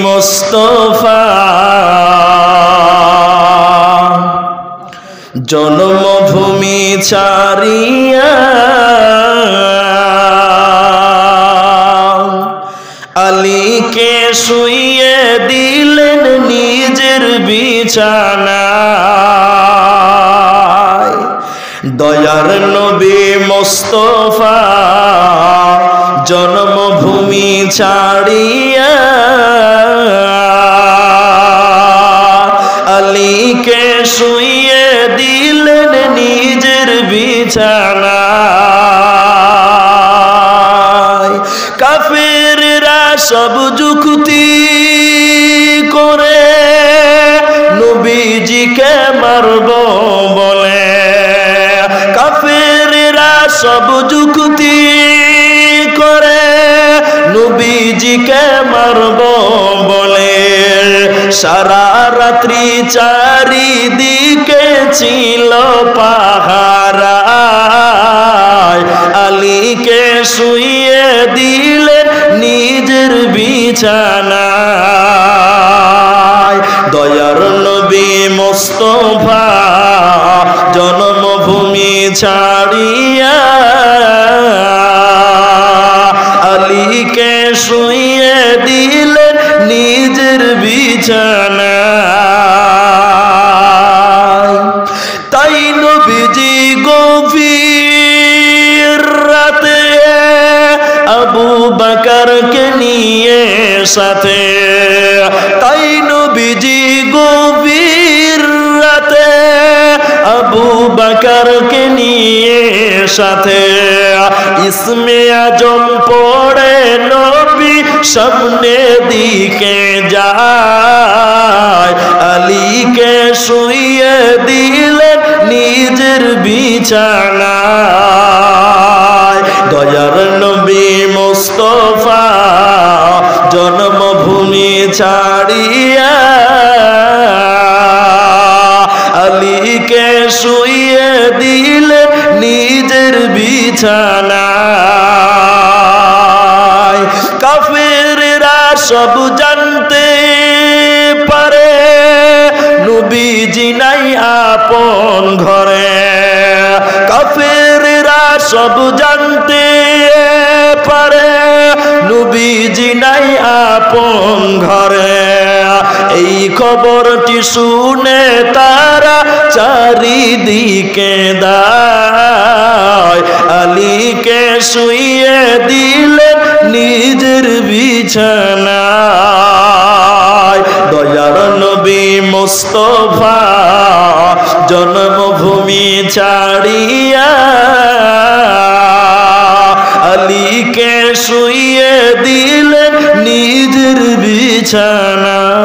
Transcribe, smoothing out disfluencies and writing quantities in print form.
মুস্তাফা জন্মভূমি ছাড়িয়া আলীকে শুইয়ে দিলেন নিজের বিছানায়। দয়ার নবী মুস্তাফা জন্মভূমি ছাড়িয়া আলীকে শুইয়ে দিলেন নিজের বিছানায়। কাফেররা সব যুক্তি করে নবীজিকে মারব বলে, কাফেররা সব যুক্তি করে নবীজিকে মারব বলে। সারা রাত্রি চারিদিকে ছিল পাহারায় আলীকে শুইয়ে দিলেন নিজের বিছানায়। দয়ার নবী মুস্তাফা জন্মভূমি ছাড়িয়া আলীকে শুইয়ে দিলেন নিজের বিছানায়। তাই নবীজি গভীর রাতে আবু বকরকে নিয়ে সাথে, তাই নবীজি গভীর রাতে আবু বকরকে নিয়ে সাথে ইসমে আজম পড়ে নবী সামনে দিকে যায় আলীকে শুইয়ে দিলেন নিজের বিছানায়। দয়ার নবী মুস্তাফা জন্মভূমি ছাড়িয়া আলীকে শুইয়ে দিলেন নিজের বিছানায়। কাফেররা সব জানতে পারে নবীজি নাই আপন ঘরে, কাফেররা সব জানতে পারে নবীজি নাই আপন ঘরে। এই খবরটি শুনে তারা চারিদিকে দায় আলীকে শুইয়ে দিলেন নিজের বিছানায়। দয়ার নবী মুস্তাফা জন্মভূমি ছাড়িয়া আলীকে শুইয়ে দিলেন নিজের বিছানায়।